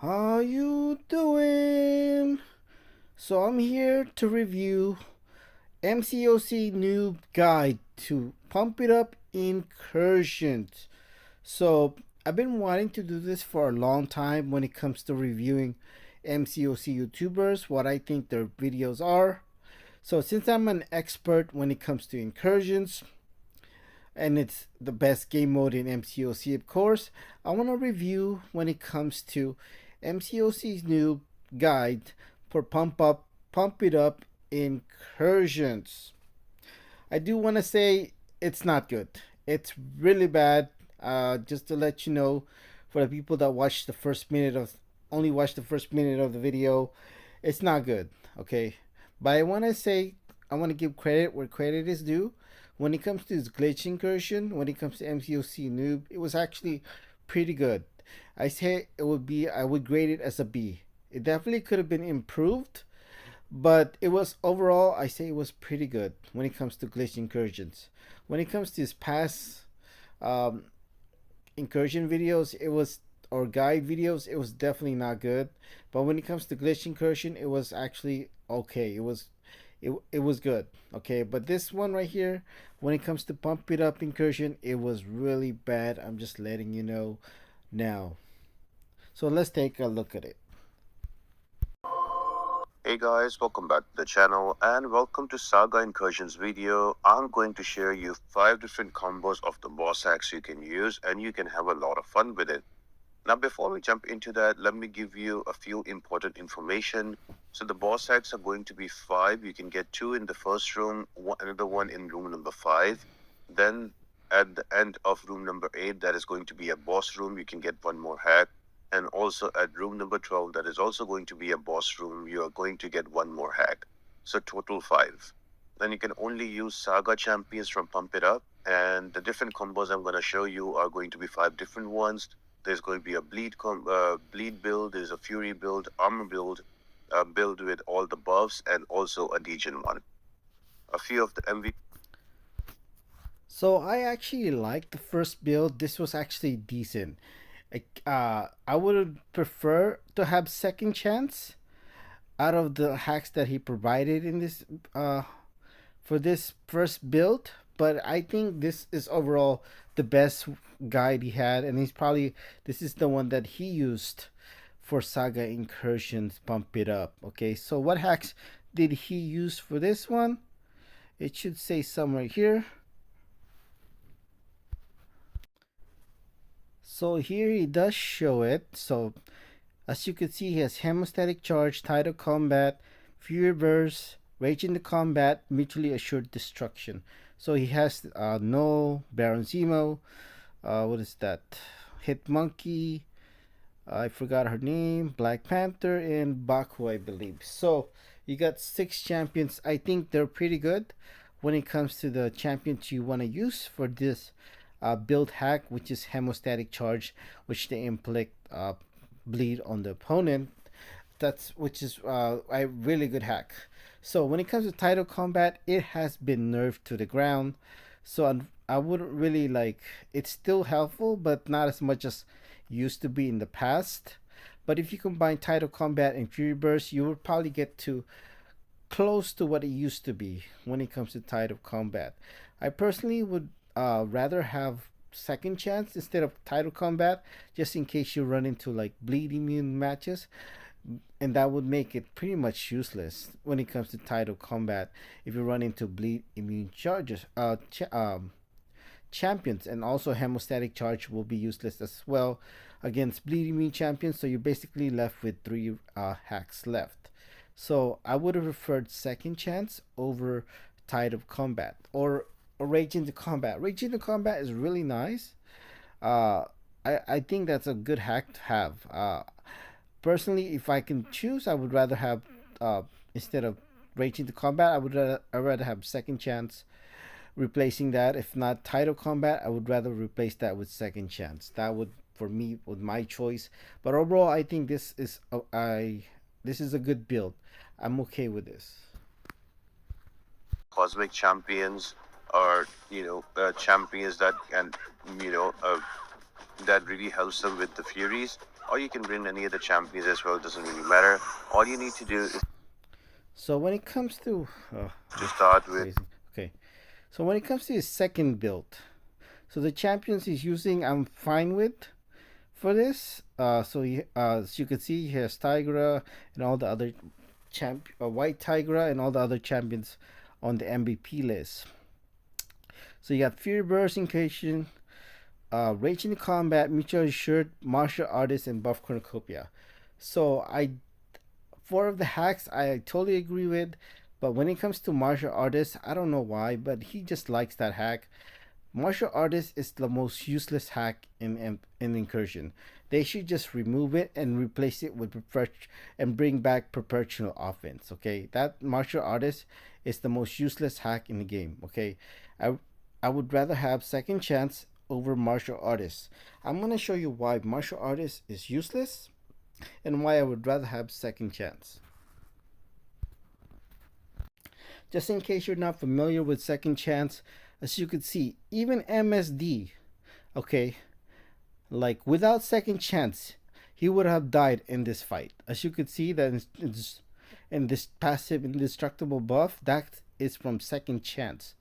How you doing? So I'm here to review MCOC Noob Guide to Pump It Up Incursions. So I've been wanting to do this for a long time when it comes to reviewing MCOC YouTubers, what I think their videos are. So since I'm an expert when it comes to incursions, and it's the best game mode in MCOC, of course, I want to review when it comes to MCOC's new guide for Pump It Up Incursions. I do want to say it's not good. It's really bad. Just to let you know, for the people that watch the first minute of the video, it's not good. Okay, but I want to give credit where credit is due. When it comes to this glitch incursion, when it comes to MCOC noob, it was actually pretty good. I would grade it as a B. It definitely could have been improved, but it was overall, I say it was pretty good when it comes to glitch incursions. When it comes to his past um, incursion videos, it was or guide videos, it was definitely not good. But when it comes to glitch incursion, it was actually okay. It was good. Okay, but this one right here, when it comes to pump it up incursion, it was really bad. I'm just letting you know now. So let's take a look at it. Hey guys, welcome back to the channel and welcome to Saga Incursions video. I'm going to share you 5 different combos of the boss hacks you can use and you can have a lot of fun with it. Now before we jump into that, let me give you a few important information. So the boss hacks are going to be 5. You can get 2 in the first room, another one in room number 5. Then at the end of room number 8, that is going to be a boss room. You can get one more hack. And also at room number 12, that is also going to be a boss room. You are going to get one more hack. So total 5. Then you can only use Saga champions from Pump It Up. And the different combos I'm going to show you are going to be 5 different ones. There's going to be a bleed build, there's a fury build, armor build, build with all the buffs, and also a degen one. A few of the MVP. So I actually liked the first build. This was actually decent. I would prefer to have second chance out of the hacks that he provided in this for this first build, but I think this is overall the best guide he had, and this is the one that he used for Saga Incursions Pump It Up. Okay, so what hacks did he use for this one? It should say somewhere here. So here he does show it. So as you can see, he has Hemostatic Charge, Tidal Combat, Fury Burst, Rage into Combat, Mutually Assured Destruction. So he has No, Baron Zemo, what is that? Hit Monkey, I forgot her name, Black Panther, and Baku, I believe. So you got 6 champions. I think they're pretty good when it comes to the champions you want to use for this build hack, which is Hemostatic Charge, which they inflict bleed on the opponent. That's which is a really good hack. So when it comes to title combat, it has been nerfed to the ground. So I wouldn't really like. It's still helpful, but not as much as used to be in the past. But if you combine title combat and fury burst, you will probably get to close to what it used to be when it comes to title combat. I personally would rather have second chance instead of title combat, just in case you run into like bleed immune matches, and that would make it pretty much useless when it comes to title combat if you run into bleed immune champions. And also hemostatic charge will be useless as well against bleed immune champions, so you're basically left with 3 hacks left. So I would have preferred second chance over tide of combat or rage into combat. Rage into combat is really nice. I think that's a good hack to have. Personally, if I can choose, I would rather have instead of rage into combat, I rather have second chance replacing that. If not title combat, I would rather replace that with second chance. That would for me with my choice. But overall, I think this is a good build. I'm okay with this. Cosmic champions are, champions that can, that really helps them with the furies. or you can bring any other champions as well. It doesn't really matter. All you need to do is So when it comes to to start with. crazy. Okay. So when it comes to his second build, so the champions he's using, I'm fine with for this. So as you can see, he has Tigra and all the other White Tigra and all the other champions on the MVP list. So you got Fear Burst, Incursion, Rage in Combat, Mutual Assured, Martial Artist, and Buff Cornucopia. So four of the hacks I totally agree with, but when it comes to Martial Artist, I don't know why, but he just likes that hack. Martial Artist is the most useless hack in Incursion. They should just remove it and replace it with and bring back Perpetual Offense. Okay, that Martial Artist is the most useless hack in the game. Okay, I I would rather have Second Chance over Martial Artist. I'm gonna show you why Martial Artist is useless and why I would rather have Second Chance. Just in case you're not familiar with Second Chance, as you can see, even MSD, okay, like without Second Chance, he would have died in this fight. As you could see, that in this passive indestructible buff, that is from Second Chance.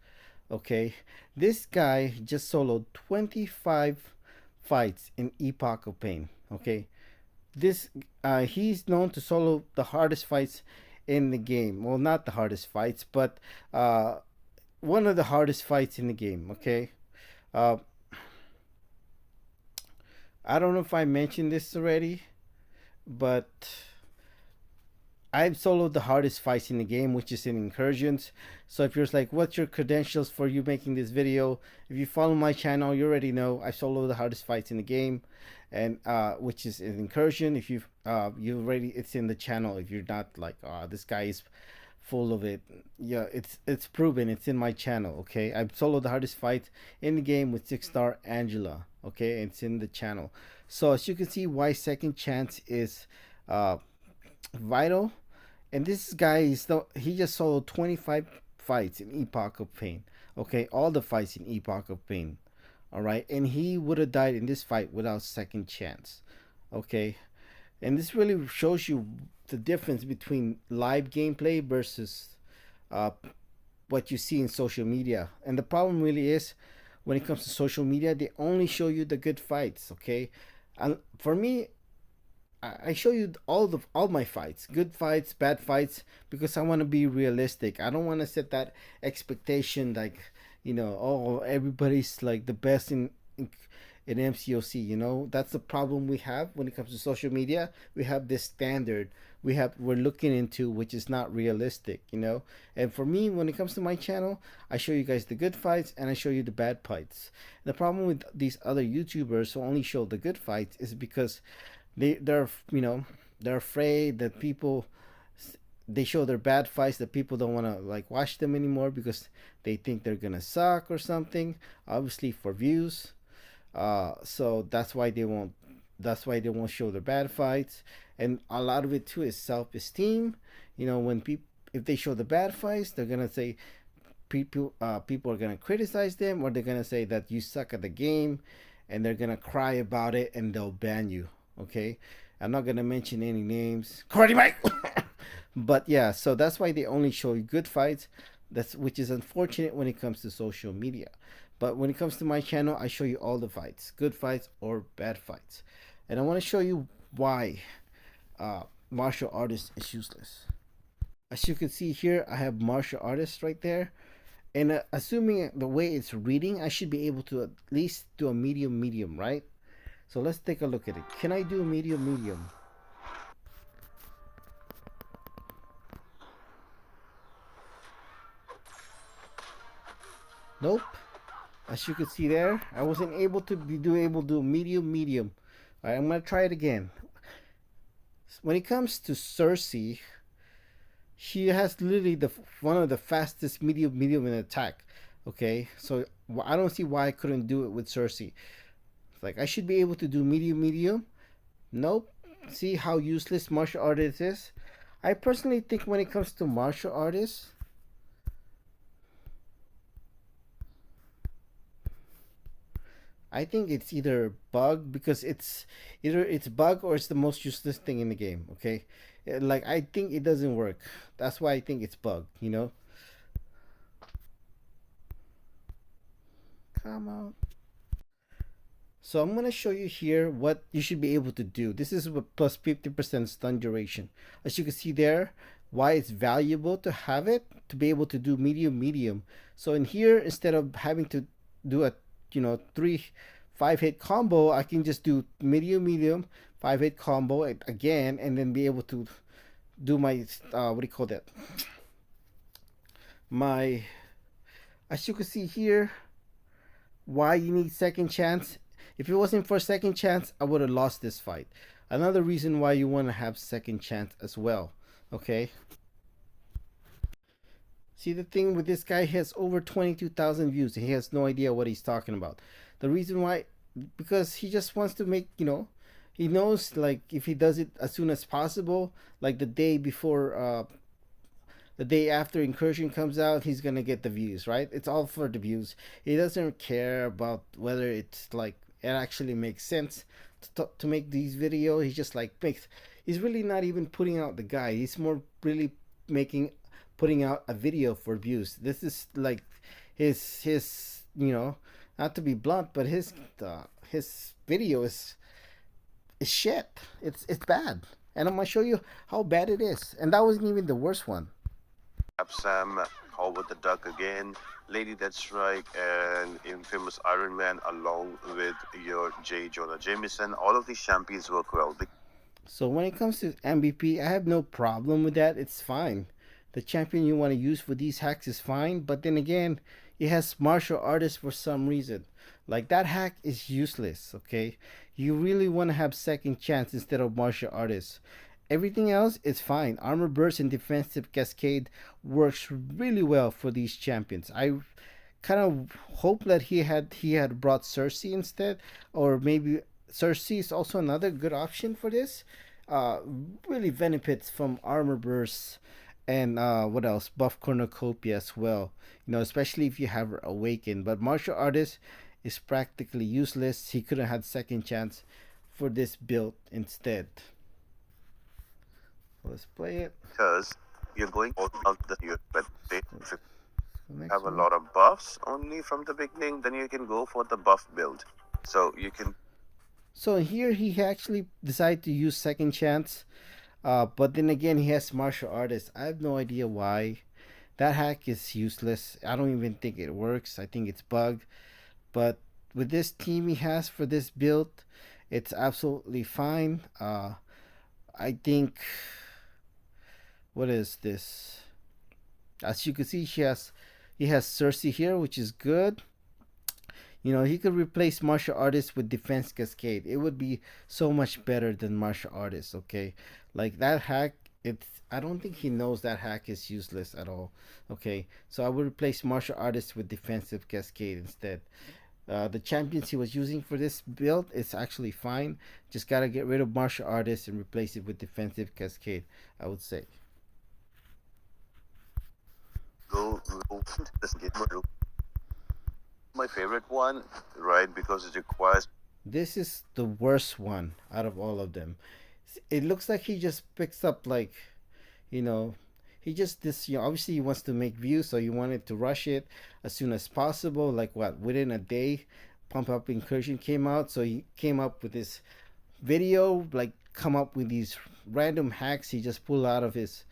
Okay, this guy just soloed 25 fights in Epoch of Pain. Okay, this he's known to solo the hardest fights in the game. Well, not the hardest fights, but one of the hardest fights in the game. Okay, uh, I don't know if I mentioned this already, but I've soloed the hardest fights in the game, which is in Incursions. So if you're like, what's your credentials for you making this video? If you follow my channel, you already know I solo the hardest fights in the game, and which is in Incursion. If you already, it's in the channel. If you're not like, this guy is full of it, yeah, it's proven. It's in my channel. Okay, I've soloed the hardest fight in the game with 6-star Angela. Okay, it's in the channel. So as you can see, why Second Chance is vital. And this guy he just soloed 25 fights in Epoch of Pain. Okay, all the fights in Epoch of Pain. All right, and he would have died in this fight without Second Chance. Okay, and this really shows you the difference between live gameplay versus what you see in social media. And the problem really is, when it comes to social media, they only show you the good fights. Okay, and for me, I show you all my fights, good fights, bad fights, because I want to be realistic. I don't want to set that expectation like, oh, everybody's like the best in MCOC. That's the problem we have when it comes to social media. We have this standard we're looking into, which is not realistic. And for me, when it comes to my channel, I show you guys the good fights and I show you the bad fights. The problem with these other YouTubers who only show the good fights is because they're afraid that they show their bad fights, that people don't want to like watch them anymore because they think they're gonna suck or something, obviously for views. So that's why they won't show their bad fights. And a lot of it too is self-esteem. When if they show the bad fights, they're gonna say people are gonna criticize them, or they're gonna say that you suck at the game, and they're gonna cry about it and they'll ban you. Okay, I'm not gonna mention any names, Cardi Mike. But yeah, so that's why they only show you good fights. Which is unfortunate when it comes to social media. But when it comes to my channel, I show you all the fights, good fights or bad fights. And I want to show you why martial artist is useless. As you can see here, I have martial artist right there. And assuming the way it's reading, I should be able to at least do a medium, right? So let's take a look at it. Can I do a medium? Nope. As you can see there, I wasn't able to do medium. All right, I'm gonna try it again. When it comes to Cersei, she has literally one of the fastest medium in attack. Okay, so I don't see why I couldn't do it with Cersei. Like, I should be able to do medium. Nope. See how useless martial artist is? I personally think when it comes to martial artists, I think it's either bug because it's bug or it's the most useless thing in the game. Okay, like I think it doesn't work. That's why I think it's bug. Come on. So I'm gonna show you here what you should be able to do. This is what plus 50% stun duration. As you can see there, why it's valuable to have it to be able to do medium medium. So in here, instead of having to do a 5 hit combo, I can just do medium medium 5 hit combo again, and then be able to do my what do you call that? My As you can see here, why you need second chance. If it wasn't for second chance, I would have lost this fight. Another reason why you want to have second chance as well. Okay. See, the thing with this guy, he has over 22,000 views. He has no idea what he's talking about. The reason why, because he just wants to make, he knows like if he does it as soon as possible, like the day after Incursion comes out, he's gonna get the views, right? It's all for the views. He doesn't care about whether it's like it actually makes sense to make these videos. He just like makes. He's really not even putting out the guy. He's more really putting out a video for views. This is like his not to be blunt, but his video is shit. It's bad, and I'm gonna show you how bad it is. And that wasn't even the worst one. Sam, Howard the Duck again, Lady Deathstrike, and Infamous Iron Man, along with your J. Jonah Jameson. All of these champions work well. So when it comes to MVP, I have no problem with that. It's fine. The champion you want to use for these hacks is fine, but then again, it has martial artists for some reason. Like that hack is useless, okay? You really want to have second chance instead of martial artists. Everything else is fine. Armor burst and defensive cascade works really well for these champions. I kind of hope that he had brought Cersei instead, or maybe Cersei is also another good option for this. Uh, really benefits from armor bursts and what else? Buff cornucopia as well. Especially if you have her awakened. But martial artist is practically useless. He could have had second chance for this build instead. Let's play it. Because you're going all out the year, but if you have a One. lot of buffs only from the beginning, then you can go for the buff build. So you can. So here he actually decided to use second chance, but then again he has martial artist. I have no idea why. That hack is useless. I don't even think it works. I think it's bugged. But with this team he has for this build, it's absolutely fine. I think, what is this? As you can see, he has Cersei here, which is good. He could replace martial artist with defense cascade. It would be so much better than martial artist. Okay, like that hack. I don't think he knows that hack is useless at all. Okay, so I would replace martial artist with defensive cascade instead. The champions he was using for this build is actually fine. Just gotta get rid of martial artist and replace it with defensive cascade, I would say. Go this game. My favorite one, right? Because it requires. This is the worst one out of all of them. It looks like he just picks up like, you know, he just this. Obviously he wants to make views, so he wanted to rush it as soon as possible. Like what? Within a day, Pump Up Incursion came out, so he came up with this video, like come up with these random hacks he just pulled out of his.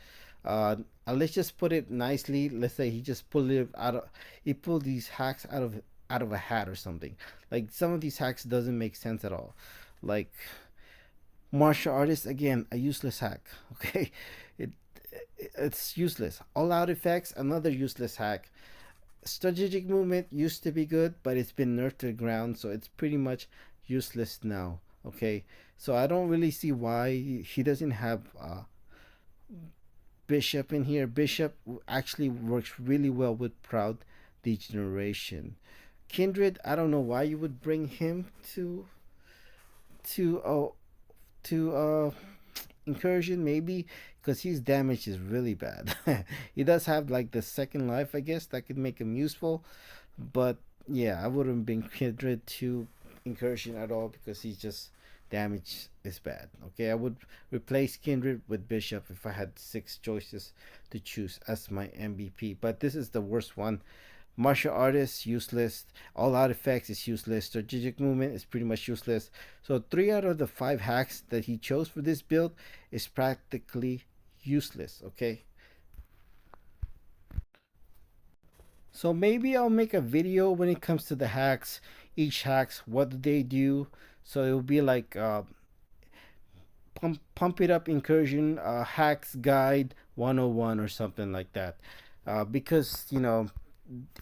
Let's just put it nicely. Let's say he pulled these hacks out of a hat or something. Like some of these hacks doesn't make sense at all. Like martial artist, again, a useless hack. Okay, it it's useless. All out effects, another useless hack. Strategic movement used to be good, but it's been nerfed to the ground, so it's pretty much useless now. Okay, so I don't really see why he doesn't have Bishop in here. Bishop actually works really well with Proud Degeneration. Kindred, I don't know why you would bring him to Incursion, maybe because his damage is really bad. He does have like the second life, I guess, that could make him useful, but yeah, I wouldn't bring Kindred to Incursion at all because he's just damage is bad. Okay, I would replace Kindred with Bishop if I had 6 choices to choose as my MVP. But this is the worst one. Martial artist useless. All out effects is useless. Strategic movement is pretty much useless. So 3 out of the 5 hacks that he chose for this build is practically useless. Okay. So maybe I'll make a video when it comes to the hacks. Each hacks, what do they do? So it'll be like pump it up incursion hacks guide 101 or something like that. Because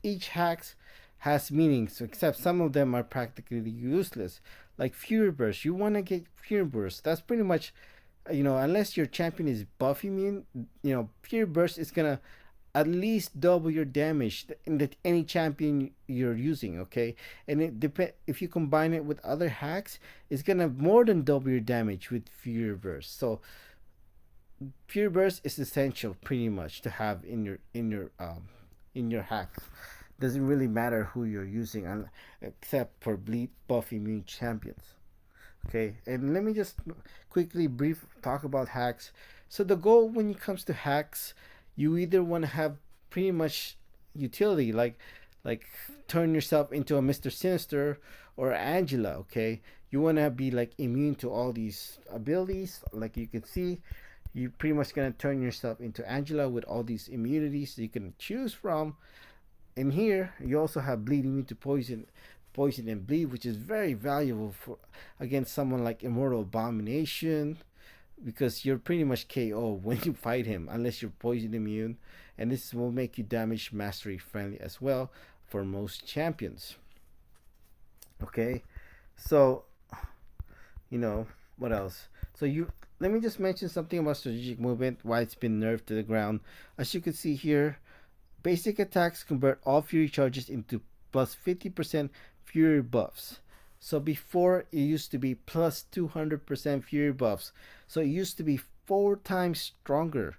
each hacks has meanings, except some of them are practically useless. Like Fury Burst, you want to get Fury Burst. That's pretty much, unless your champion is buff immune, Fury Burst is gonna at least double your damage in any champion you're using. Okay, and it depend if you combine it with other hacks, it's gonna more than double your damage with Fury Burst. So Fury Burst is essential, pretty much, to have in your hacks. Doesn't really matter who you're using, except for bleed buff immune champions. Okay, and let me just quickly brief talk about hacks. So the goal when it comes to hacks, you either want to have pretty much utility, like turn yourself into a Mr. Sinister or Angela. Okay, you want to be like immune to all these abilities. Like you can see, you pretty much gonna turn yourself into Angela with all these immunities that you can choose from. And here you also have bleed immune to poison and bleed, which is very valuable for against someone like Immortal Abomination, because you're pretty much KO when you fight him unless you're poison immune, and this will make you damage mastery friendly as well for most champions. Okay, so what else? So you let me just mention something about strategic movement, why it's been nerfed to the ground. As you can see here, basic attacks convert all fury charges into plus 50% fury buffs. So before it used to be plus 200% fury buffs. So it used to be 4 times stronger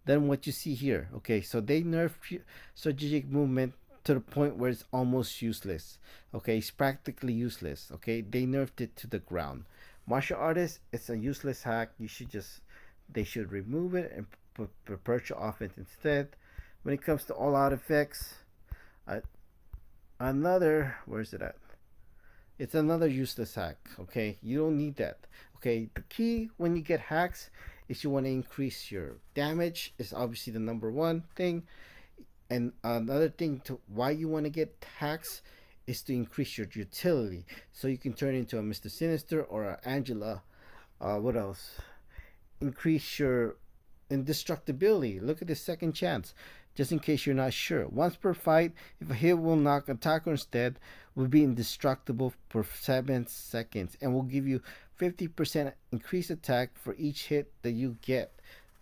than what you see here. Okay, so they nerfed strategic movement to the point where it's almost useless. Okay, it's practically useless. Okay, they nerfed it to the ground. Martial artist, it's a useless hack. They should remove it and put perpetual offense instead. When it comes to all out effects, uh, where's it at? It's another useless hack. Okay, you don't need that. Okay, the key when you get hacks is you want to increase your damage. Is obviously the number one thing, and another thing to why you want to get hacks is to increase your utility, so you can turn into a Mr. Sinister or a Angela. What else? Increase your indestructibility. Look at the second chance, just in case you're not sure. Once per fight, if a hit will knock attacker instead, will be indestructible for 7 seconds and will give you 50% increased attack for each hit that you get.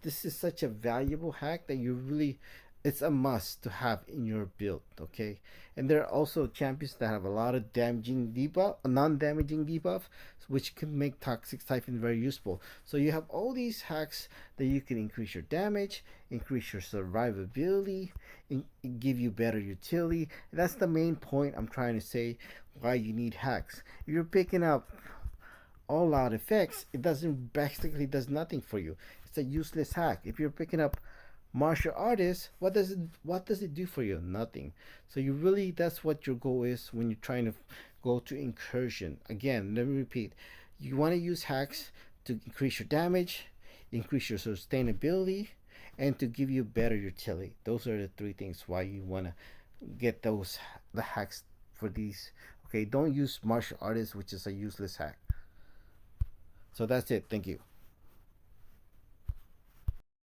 This is such a valuable hack that it's a must to have in your build. Okay, and there are also champions that have a lot of damaging debuff, non-damaging debuff, which can make Toxic Siphon very useful. So you have all these hacks that you can increase your damage, increase your survivability, and give you better utility. And that's the main point I'm trying to say why you need hacks. If you're picking up all out effects, it basically does nothing for you. It's a useless hack. If you're picking up martial artist, what does it do for you? Nothing. So that's what your goal is when you're trying to go to incursion. Again, let me repeat, you want to use hacks to increase your damage, increase your sustainability, and to give you better utility. Those are the 3 things why you want to get the hacks for these. Okay, don't use martial artist, which is a useless hack. So that's it. Thank you.